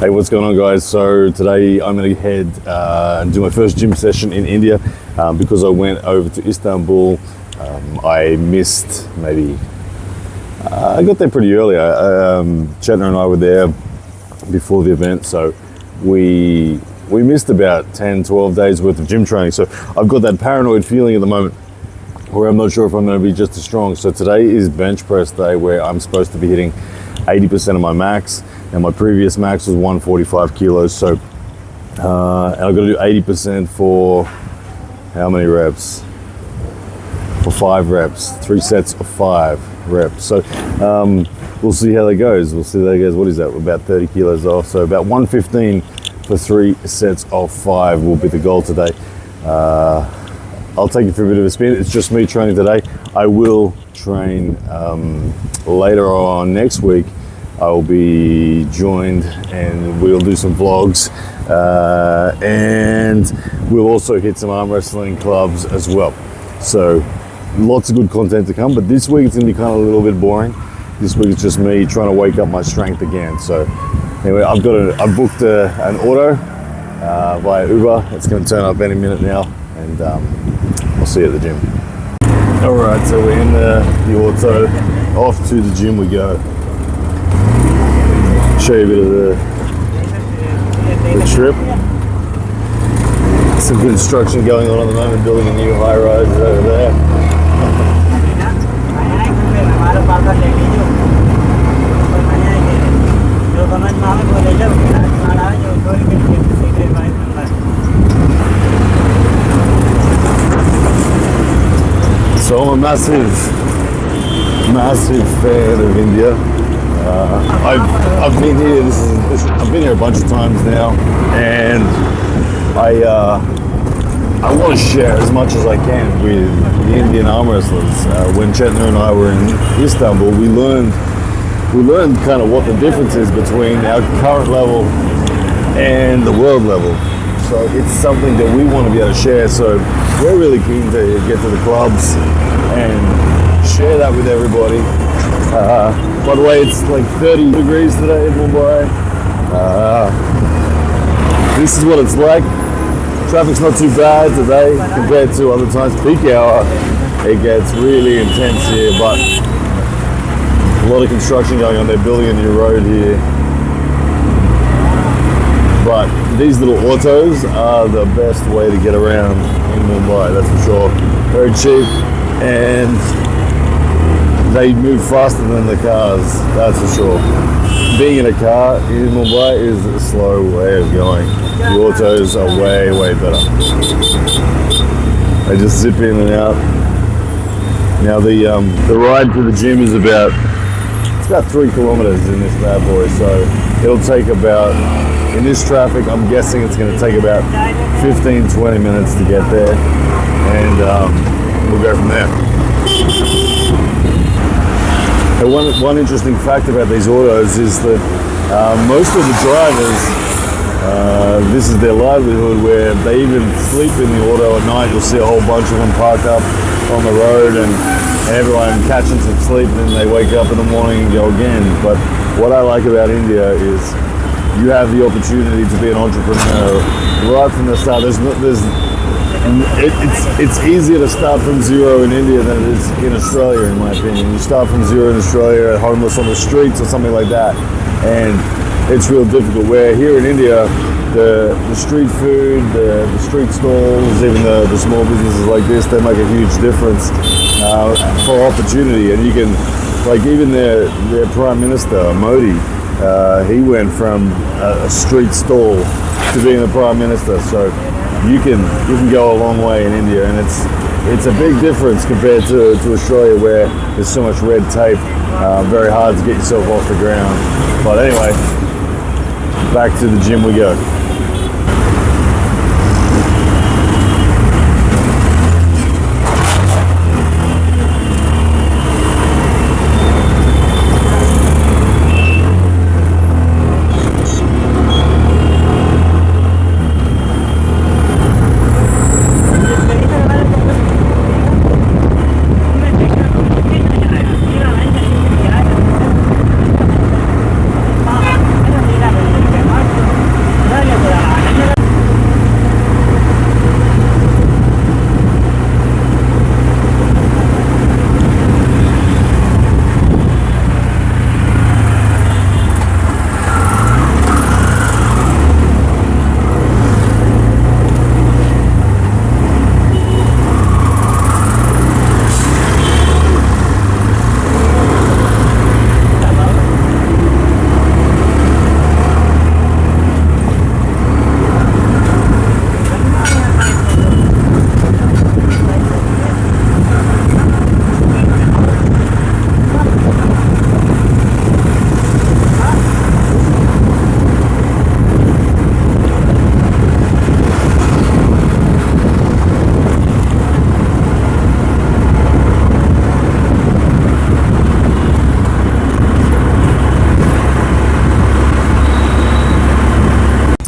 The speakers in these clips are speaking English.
Hey, what's going on, guys? So today I'm going to head and do my first gym session in India because I went over to Istanbul. I missed maybe, I got there pretty early. Chetna and I were there before the event, so we missed about 10, 12 days worth of gym training. So I've got that paranoid feeling at the moment where I'm not sure if I'm going to be just as strong. So today is bench press day where I'm supposed to be hitting 80% of my max. And my previous max was 145 kilos. So and I've got to do 80% for how many reps? For 5 reps, 3 sets of 5 reps. So we'll see how that goes. What is that? We're about 30 kilos off. So about 115 for 3 sets of 5 will be the goal today. I'll take you for a bit of a spin. It's just me training today. I will train later on next week. I will be joined and we'll do some vlogs and we'll also hit some arm wrestling clubs as well. So lots of good content to come, but this week it's gonna be kind of a little bit boring. This week it's just me trying to wake up my strength again. So anyway, I booked an auto via Uber. It's gonna turn up any minute now, and I'll see you at the gym. All right, so we're in the auto, off to the gym we go. Show you a bit of the trip. Some construction going on at the moment, building a new high rise over there. So I'm a massive fan of India. I've been here. I've been here a bunch of times now, and I want to share as much as I can with the Indian arm wrestlers. When Chetna and I were in Istanbul, we learned kind of what the difference is between our current level and the world level. So it's something that we want to be able to share. So we're really keen to get to the clubs and share that with everybody. By the way, it's like 30 degrees today in Mumbai. This is what it's like. Traffic's not too bad today compared to other times. Peak hour, it gets really intense here, but a lot of construction going on. They're building a new road here. But these little autos are the best way to get around in Mumbai, that's for sure. Very cheap, and they move faster than the cars, that's for sure. Being in a car in Mumbai is a slow way of going. The autos are way, way better. They just zip in and out. Now the ride to the gym is about 3 kilometers in this bad boy, so it'll take about, in this traffic, I'm guessing it's going to take about 15-20 minutes to get there, and we'll go from there. And one interesting fact about these autos is that most of the drivers, this is their livelihood, where they even sleep in the auto at night. You'll see a whole bunch of them parked up on the road, and everyone catching some sleep, and then they wake up in the morning and go again. But what I like about India is you have the opportunity to be an entrepreneur right from the start. It's easier to start from zero in India than it is in Australia, in my opinion. You start from zero in Australia, homeless on the streets or something like that, and it's real difficult. Where here in India, the street food, the street stalls, even the small businesses like this, they make a huge difference for opportunity. And you can, like even their Prime Minister, Modi, he went from a street stall to being the Prime Minister. So you can go a long way in India, and it's a big difference compared to Australia, where there's so much red tape, very hard to get yourself off the ground. But anyway, back to the gym we go.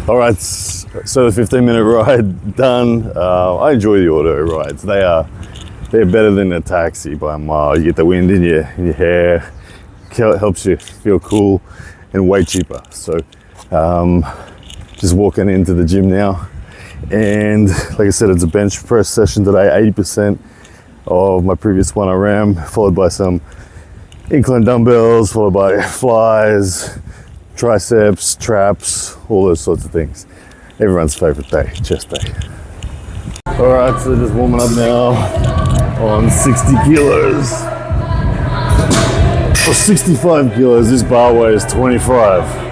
All right, so the 15-minute ride done. I enjoy the auto rides. They're better than a taxi by a mile. You get the wind in your hair, helps you feel cool, and way cheaper. So just walking into the gym now, and like I said, it's a bench press session today. 80% of my previous one I ran, followed by some incline dumbbells, followed by flies, triceps, traps, all those sorts of things. Everyone's favorite day, chest day. All right, so just warming up now on 60 kilos. For 65 kilos, this bar weighs 25.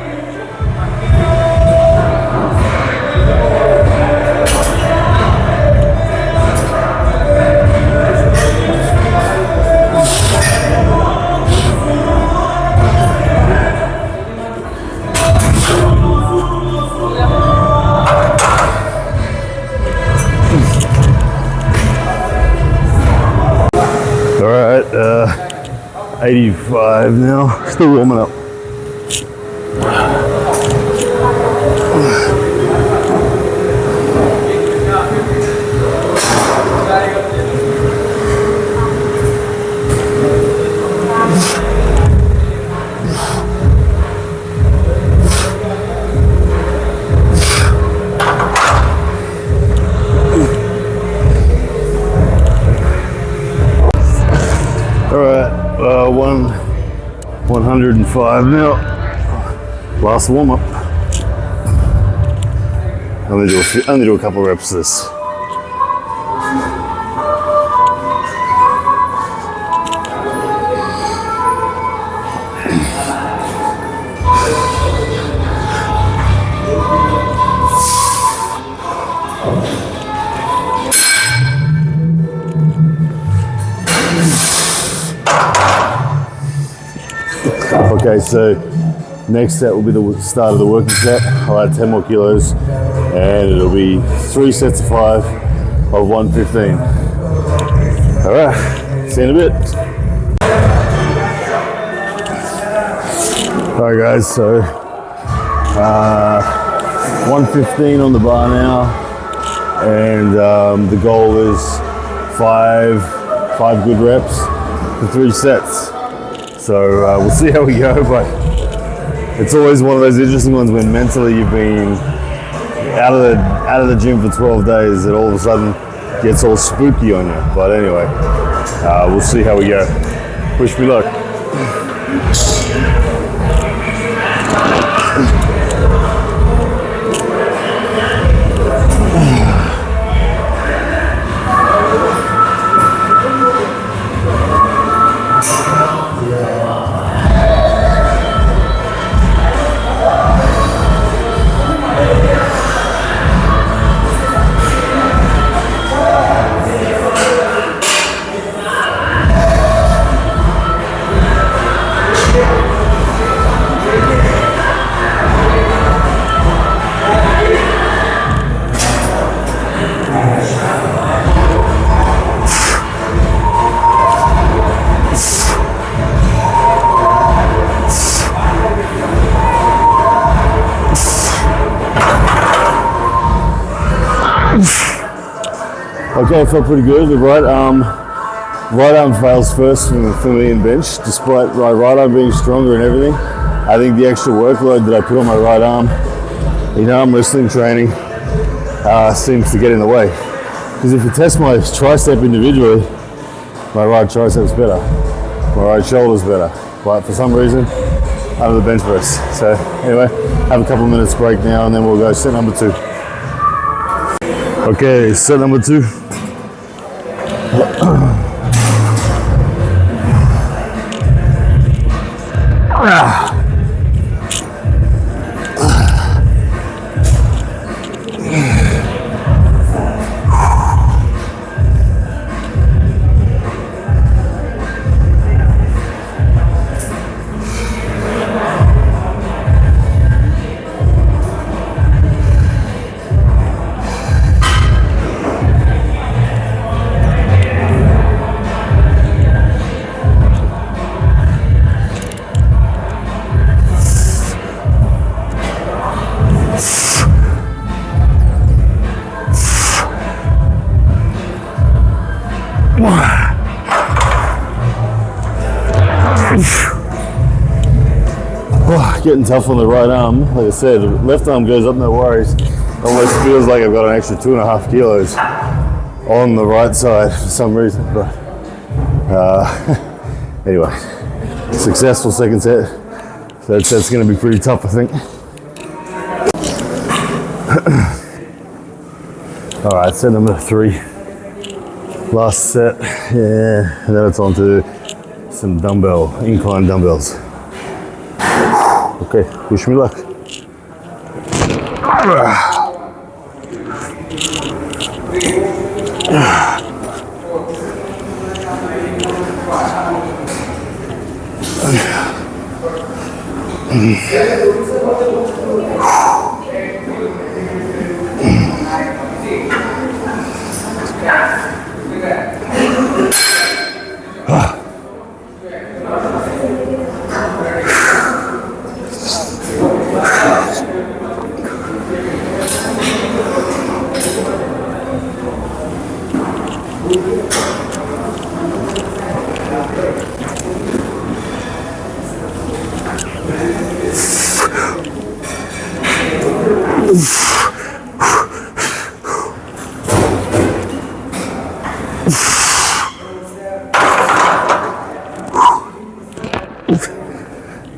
All right, 85 now, still warming up. All right, 105 now. Last warm up. Only do a couple reps of this. Okay, so next set will be the start of the working set. I'll add 10 more kilos and it'll be 3 sets of 5 of 115. All right, see you in a bit. All right guys, so 115 on the bar now, and the goal is 5 good reps for 3 sets. So we'll see how we go, but it's always one of those interesting ones when mentally you've been out of the gym for 12 days, it all of a sudden gets all spooky on you. But anyway, we'll see how we go. Wish me luck. Okay, I felt pretty good. The right arm fails first for me in bench, despite my right arm being stronger and everything. I think the extra workload that I put on my right arm, arm wrestling training, seems to get in the way. Because if you test my tricep individually, my right tricep's better, my right shoulder's better. But for some reason, under the bench press. So anyway, have a couple of minutes break now, and then we'll go set number 2. Okay, set number 2. getting tough on the right arm. Like I said, left arm goes up, no worries. Almost feels like I've got an extra 2.5 kilos on the right side for some reason. But anyway, successful second set. Third set's going to be pretty tough, I think. All right, set number 3. Last set, yeah, and then it's on to some incline dumbbells. Okay, wish me luck.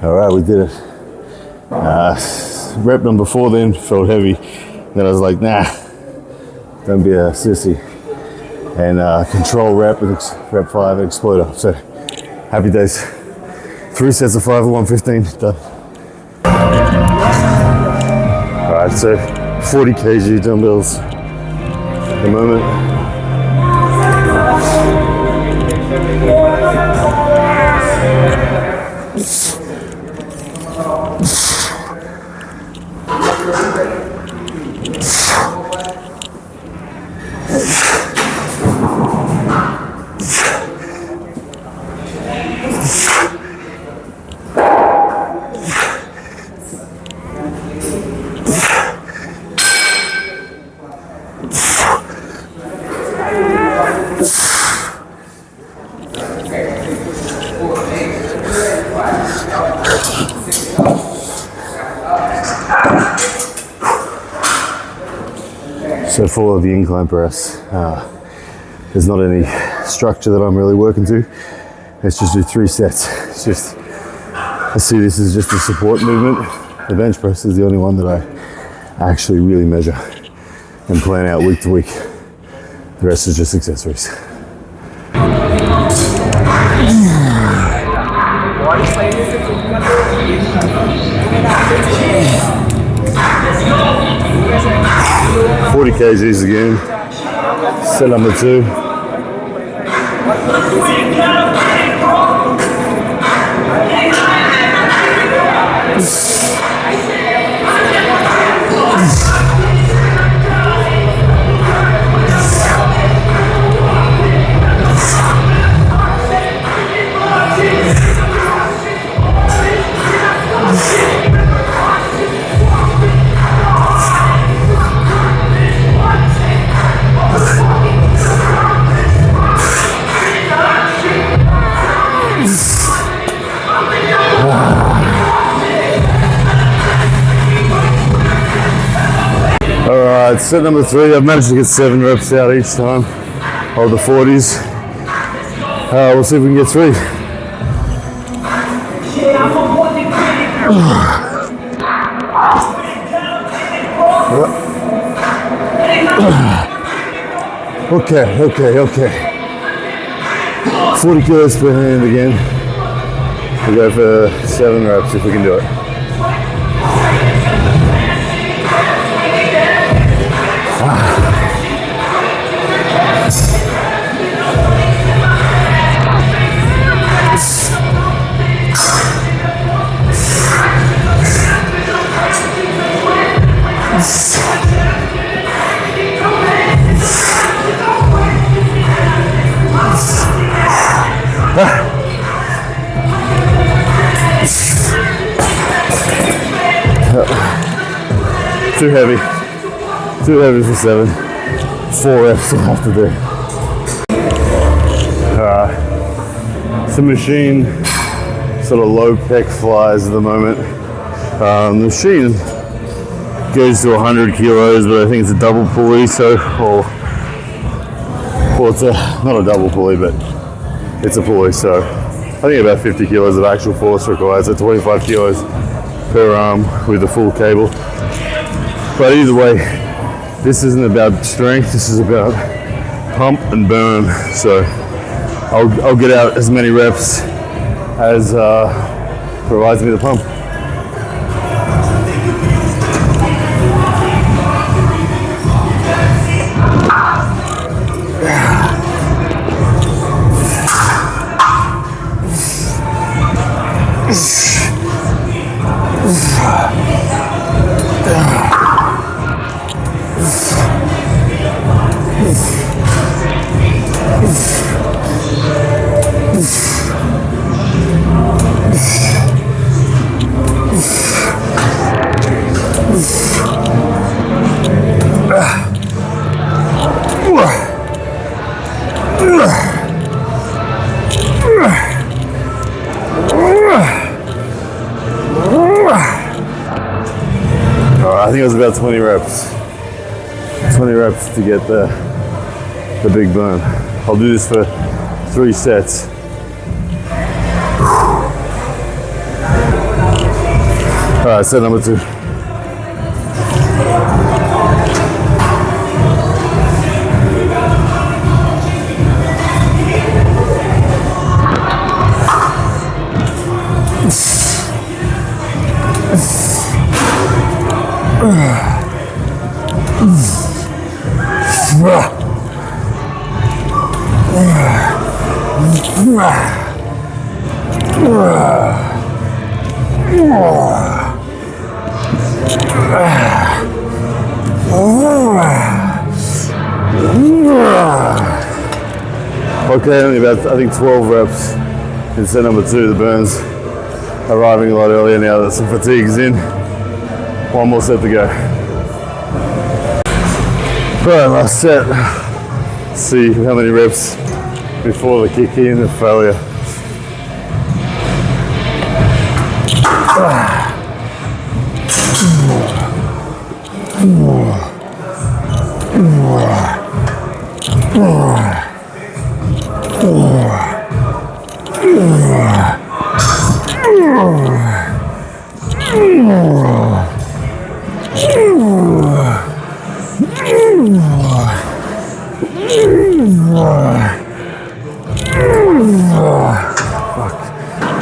All right, we did it. Rep number 4 then felt heavy. Then I was like, nah, don't be a sissy. And control rep with rep 5 exploder. So happy days. 3 sets of 5 at 115, done. All right, so 40 kg dumbbells at the moment. So for the incline press, there's not any structure that I'm really working to. Let's just do 3 sets. It's just, I see this as just a support movement. The bench press is the only one that I actually really measure and plan out week to week. The rest is just accessories. $40 kgs again. Set number 2. Alright, set number 3, I've managed to get 7 reps out each time of the 40s. We'll see if we can get 3. Okay. 40 kilos per hand again. We'll go for 7 reps if we can do it. Too heavy for 7. 4 reps I'll have to do. Some machine sort of low pec flies at the moment. The machine goes to 100 kilos, but I think it's a double pulley, so, or it's not a double pulley, but it's a pulley, so I think about 50 kilos of actual force required, so 25 kilos per arm with the full cable. But either way, this isn't about strength, this is about pump and burn, so I'll get out as many reps as provides me the pump. I think it was about 20 reps. 20 reps to get the big burn. I'll do this for 3 sets. All right, set number 2. Okay, only about, I think, 12 reps in set number 2. The burns arriving a lot earlier now that some fatigue's in. 1 more set to go. Alright, last set. Let's see how many reps before the kick in of failure.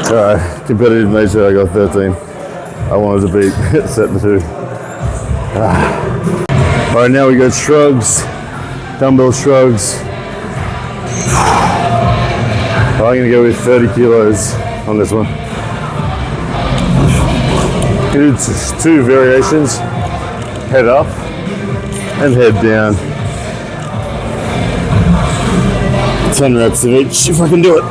Alright, competitive nature, I got 13. I wanted to beat set the 2. Alright, now we got shrugs, dumbbell shrugs. I'm going to go with 30 kilos on this one. Do 2 variations, head up and head down. 10 reps of each, if I can do it.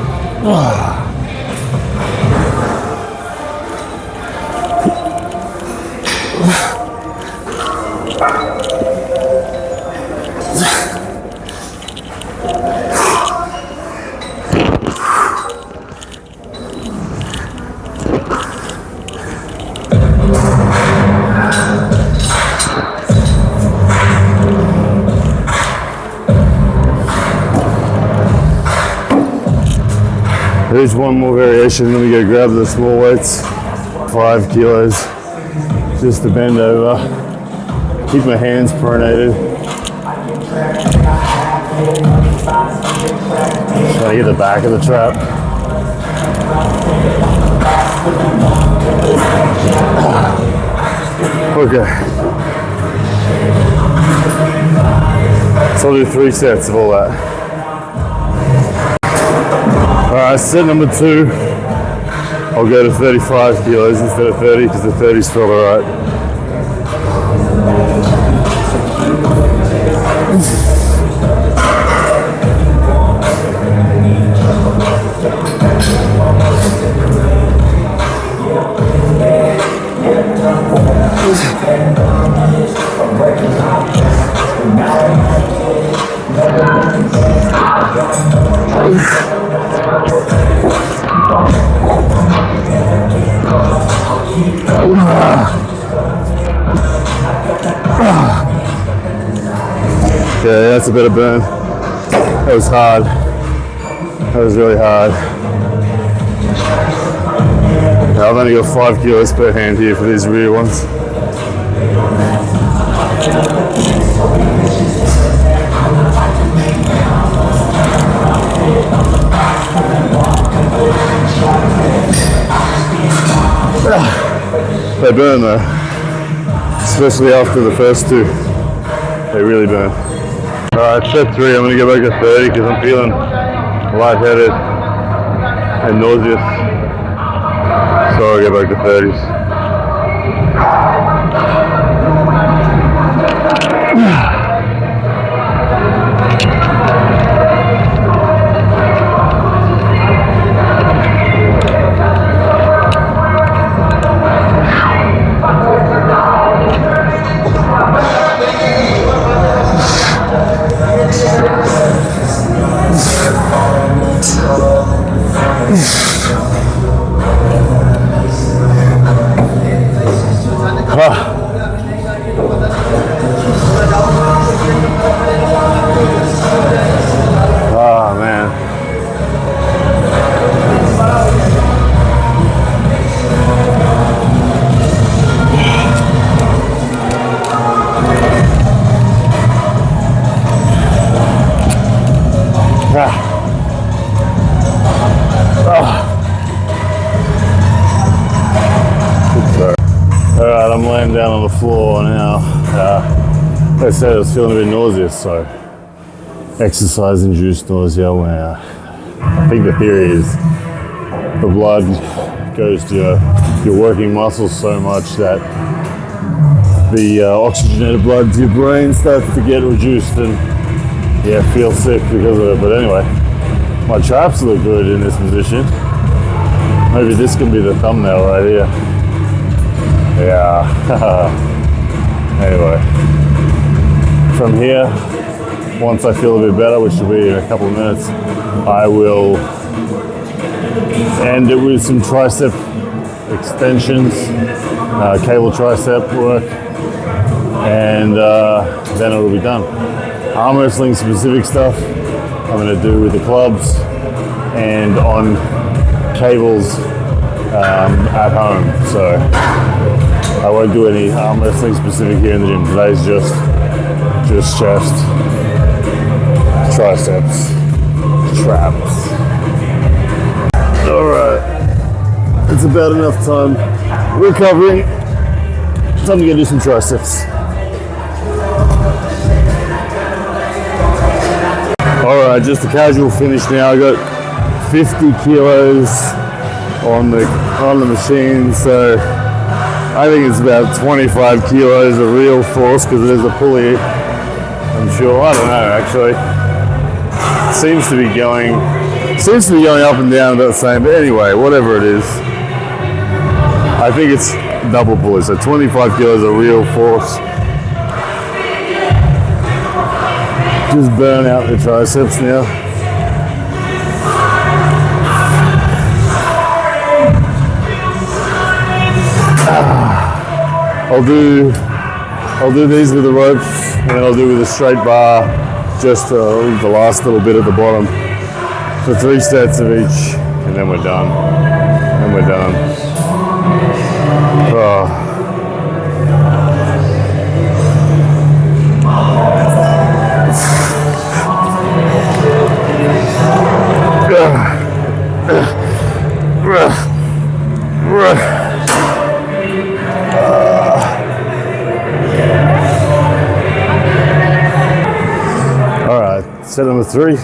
There's one more variation, let me go grab the small weights, 5 kilos, just to bend over, keep my hands pronated. Trying to get the back of the trap. Okay. So I'll do 3 sets of all that. Alright, set number 2, I'll go to 35 kilos instead of 30 because the 30s felt alright. Yeah, that's a better burn. That was hard. That was really hard. I've only got 5 kilos per hand here for these rear ones. They burn though, especially after the first 2. They really burn. Alright, set 3, I'm going to go back to 30 because I'm feeling lightheaded and nauseous. So I'll go back to 30s. Oh man. Alright, I'm laying down on the floor now. Like I said, I was feeling a bit nauseous, so exercise-induced nausea where I think the theory is the blood goes to your working muscles so much that the oxygenated blood to your brain starts to get reduced and feel sick because of it. But anyway, my traps look good in this position. Maybe this can be the thumbnail right here. Yeah. Anyway, from here, once I feel a bit better, which will be in a couple of minutes, I will end it with some tricep extensions, cable tricep work, and then it'll be done. Arm wrestling specific stuff I'm going to do with the clubs and on cables at home. So I won't do any arm wrestling specific here in the gym. Today's just chest, triceps, traps. Alright, it's about enough time recovering. Time to go do some triceps. Alright, just a casual finish now. I got 50 kilos on the machine, so I think it's about 25 kilos of real force because there's a pulley, I'm sure. I don't know, actually. Seems to be going up and down about the same, but anyway, whatever it is, I think it's double pulley, so 25 kilos of real force. Just burn out the triceps now. I'll do these with the ropes, and then I'll do with a straight bar, just the last little bit at the bottom, for 3 sets of each, and then we're done. Oh. Alright, set number 3.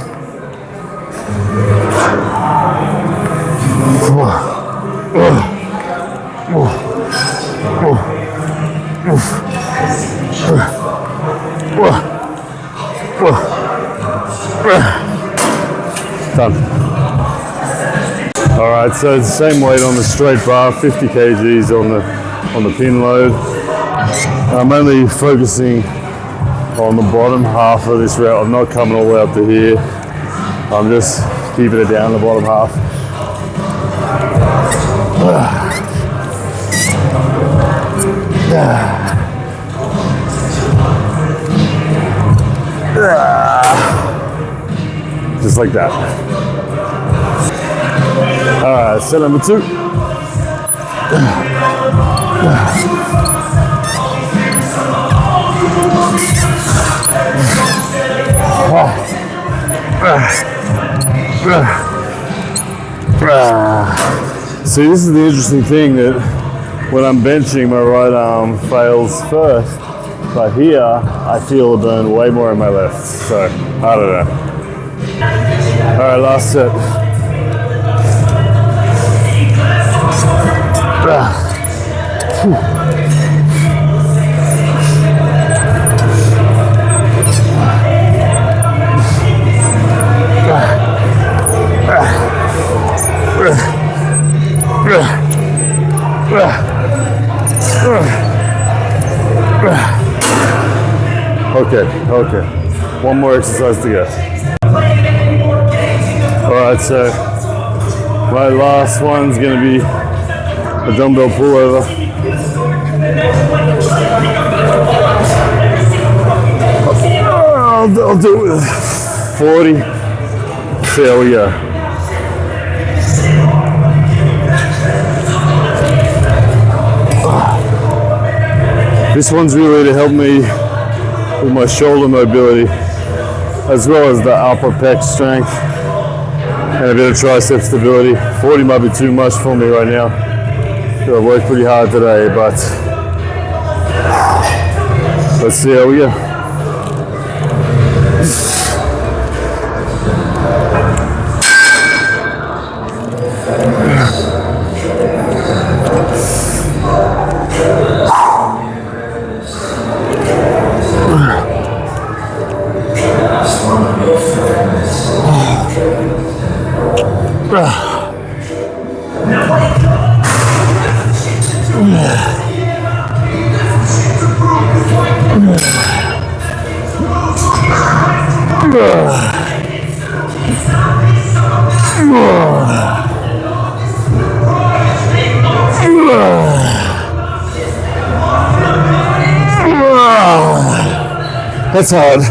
Done. Alright, so it's the same weight on the straight bar, 50 kgs on the pin load. I'm only focusing on the bottom half of this route. I'm not coming all the way up to here. I'm just keeping it down the bottom half. like that. All right, set number 2. See, this is the interesting thing, that when I'm benching, my right arm fails first, but here I feel a burn way more in my left. So I don't know. All right, last set. Okay. One more exercise to go. Alright, so my last one's gonna be a dumbbell pullover. I'll do it with 40. There we go. This one's really to help me with my shoulder mobility, as well as the upper pec strength and a bit of tricep stability. 40 might be too much for me right now. I worked pretty hard today, but let's see how we go. That's hard.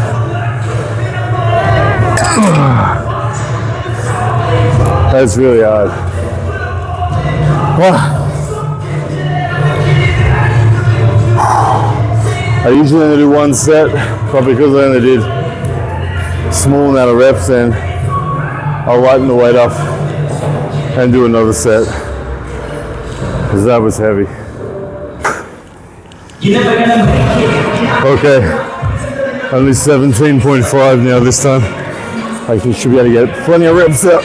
That's really hard. I usually only do one set, but because I only did a small amount of reps, then I'll lighten the weight up and do another set, because that was heavy. Okay, only 17.5 now this time. I should be able to get plenty of reps up.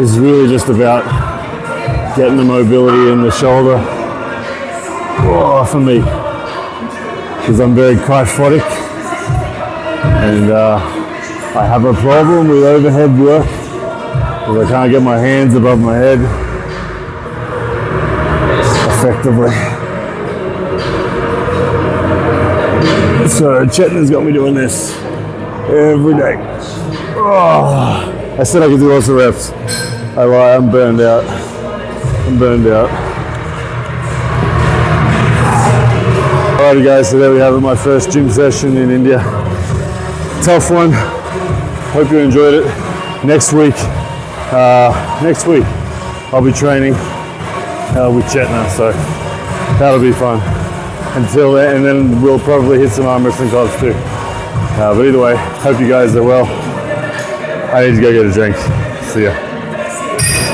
It's really just about getting the mobility in the shoulder for me, because I'm very kyphotic, and I have a problem with overhead work because I can't get my hands above my head effectively. So Chetna's got me doing this every day. I said I could do lots of reps. I lie, I'm burned out. Alrighty guys, so there we have it, my first gym session in India. Tough one. Hope you enjoyed it. Next week I'll be training with Chetna, so that'll be fun. Until then, and then we'll probably hit some arm wrestling clubs too. But either way, hope you guys are well. I need to go get a drink. See ya.